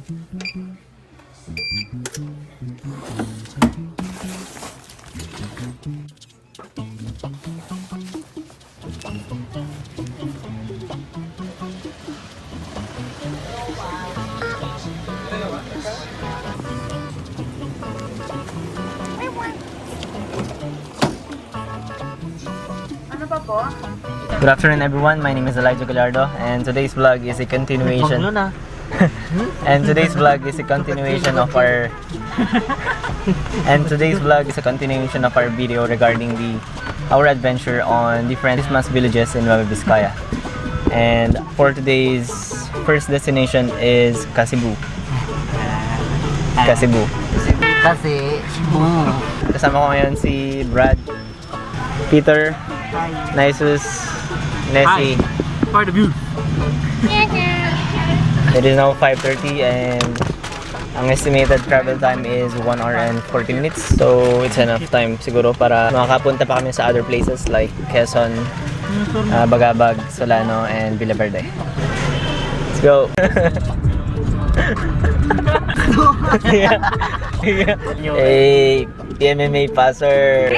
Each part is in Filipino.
Good afternoon everyone, my name is Elijah Gallardo and today's vlog is a continuation and today's vlog is a continuation of our video regarding our adventure on different Christmas villages in Nueva Vizcaya. And for today's first destination is Kasibu. Kasibu. Kasama ko ngayon si Brad, Peter, Nisus, Nessie. For the view. It is now 5:30 and ang estimated travel time is 1 hour and 40 minutes. So it's enough time siguro para makakapunta pa kami sa other places like Quezon, Bagabag, Solano, and Villaverde. Let's go! Hey, PMMA passer!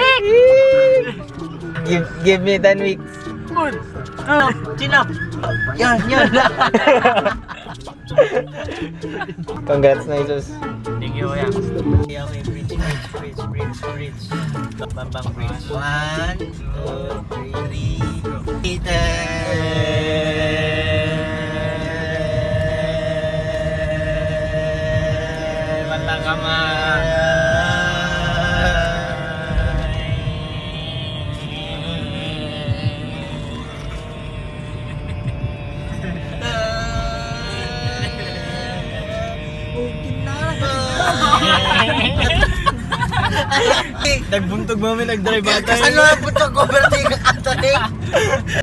Give me 10 weeks. Chin up. Yan. Congrats, Nisus. Thank you, yeah. Okay, bridge. Bambang bridge. 1, 2, 3. Mantang kamay. Nagbuntog mo nag-drive ata. Ano ang buntog ko?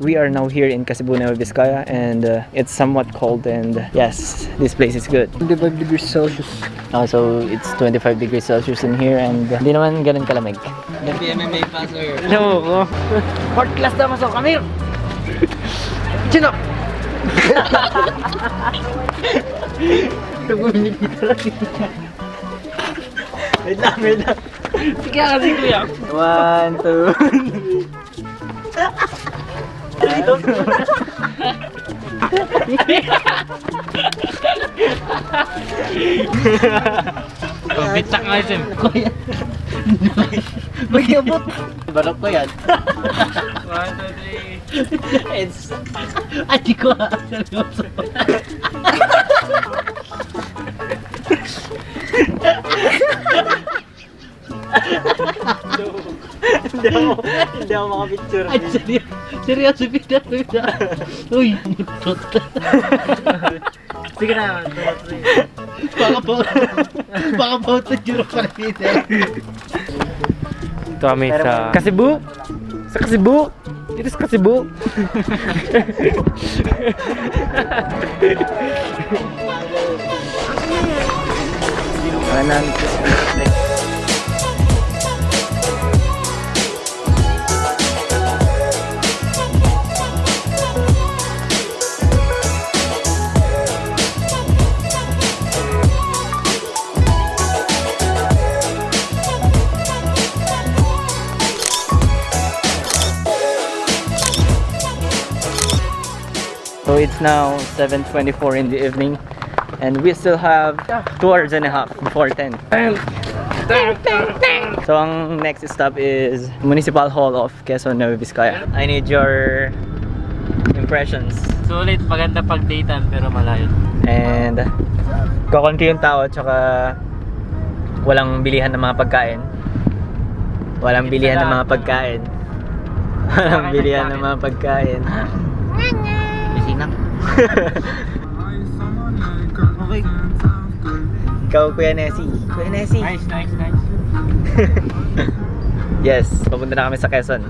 We are now here in Kasibu, Nueva Vizcaya, and it's somewhat cold, and yes, this place is good. 25 degrees Celsius. So it's 25 degrees Celsius in here, and hindi naman ganun kalamig. The PMMA passer. No, Fourth class na masok kami. Chin up. Wait lang. Sige kasi kuya. 1, 2. Bitak nga sim. Magyabot. Balok ko yan. 1, 2, 3. It's... Ay, di ko seryoso. Hindi ako makapicture. Ay, seryoso, Peter. Uy, mutot. Sige na, 2, 3. Baka pa ito juro pala, Peter. Ito kami sa Kasibu. Sa Kasibu. It is Kasibu. Kanan. So it's now 7:24 in the evening and we still have 2 hours and a half before 10. So ang next stop is Municipal Hall of Quezon, Nueva Vizcaya. I need your impressions. Sulit, maganda pag daytime pero malayo. And kakunti yung tao tsaka walang bilihan ng mga pagkain. Walang bilihan ng mga pagkain. Walang bilihan ng mga pagkain. Bisinak. Okay. Ikaw, Kuya Nessie. Kuya Nessie. Nice. Yes, papunta na kami sa Quezon.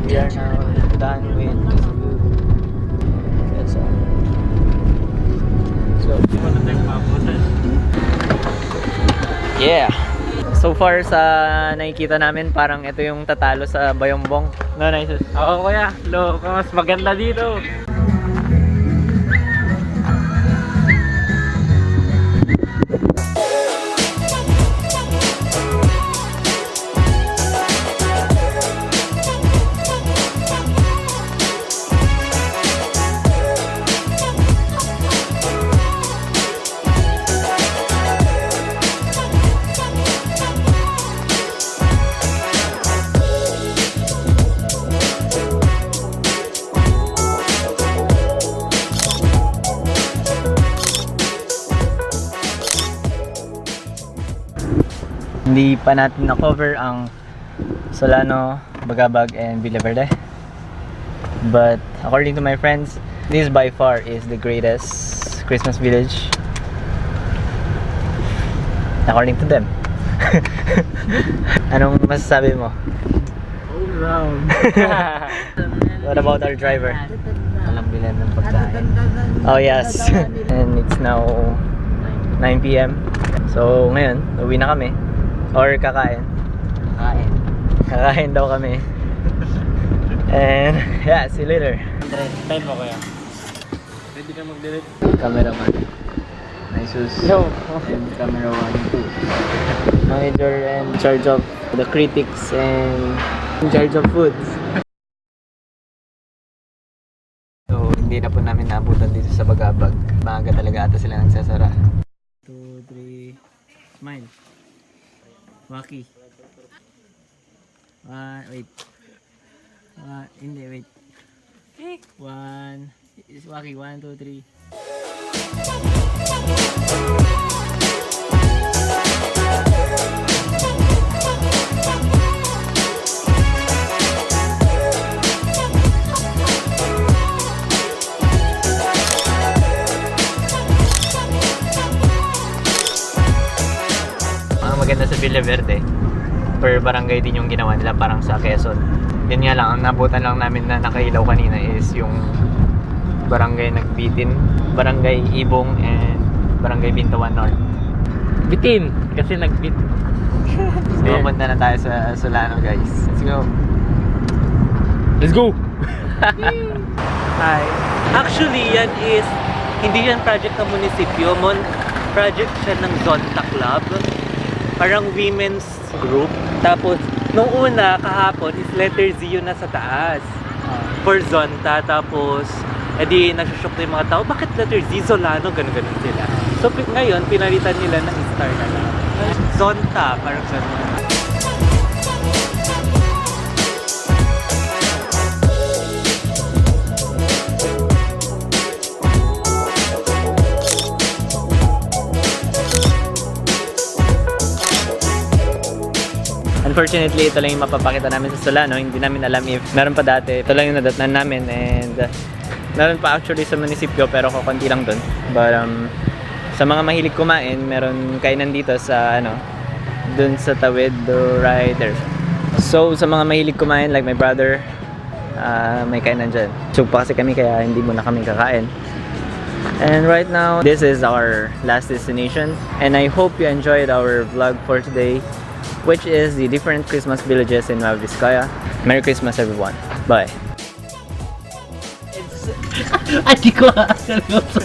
We are now done with Kasibu. Quezon. So, yeah. So far sa nakikita namin, parang ito yung tatalo sa Bayombong. No, nice. Oo kuya, mas maganda dito. Hindi pa natin na-cover ang Solano, Bagabag, and Villaverde. But according to my friends, this by far is the greatest Christmas village. According to them. Anong masasabi mo? All round. What about our driver? Alam bilan ng pagkain. Oh yes. And it's now 9 p.m. So ngayon, uwi na kami. Or kakain. Kain. Kakain daw kami. And yeah, see you later. Time mo kaya? Ready ka mag-delete? Cameraman. Jesus. Yo. And camera 1, 2. Manager and in charge of the critics and in charge of food. So, hindi na po namin naabutan dito sa Bagabag. Maaga talaga ata sila nagsasara. 2, 3, smile. Waki. Wait. Hindi, wait. Waki, 1, 2, 3. Ang maganda sa Villaverde, per barangay din yung ginawa nila, parang sa Quezon. Yun nga lang, ang nabutan lang namin na nakailaw kanina is yung barangay Nagbitin, barangay Ibong, and barangay Bintawan North. Bitin! Kasi nagbit. So, papunta na tayo sa Solano, guys. Let's go! Let's go! Hi. Actually, yan is hindi yan project ng munisipyo. Project siya ng Zonta Club. Parang women's group. Tapos, nung una, kahapon, is letter Z yun nasa taas. For Zonta. Tapos, edi nagsushock na yung mga tao. Bakit letter Z? Solano, ganun-ganun sila. So, ngayon, pinalitan nila ng star na lang. Zonta, parang ganun. Unfortunately, ito lang yung mapapakita namin sa Solano. Hindi namin alam if meron pa dati. Ito lang yung nadatnan namin, and meron pa actually sa munisipyo pero kukunti lang dun. But sa mga mahilig kumain, meron kainan dito sa dun sa tawid, right there. So sa mga mahilig kumain like my brother, may kainan dyan. So pa kasi kami kaya hindi muna kami kakain. And right now, this is our last destination, and I hope you enjoyed our vlog for today, which is the different Christmas villages in Nueva Vizcaya. Merry Christmas, everyone. Bye. Ay, di ko seryoso.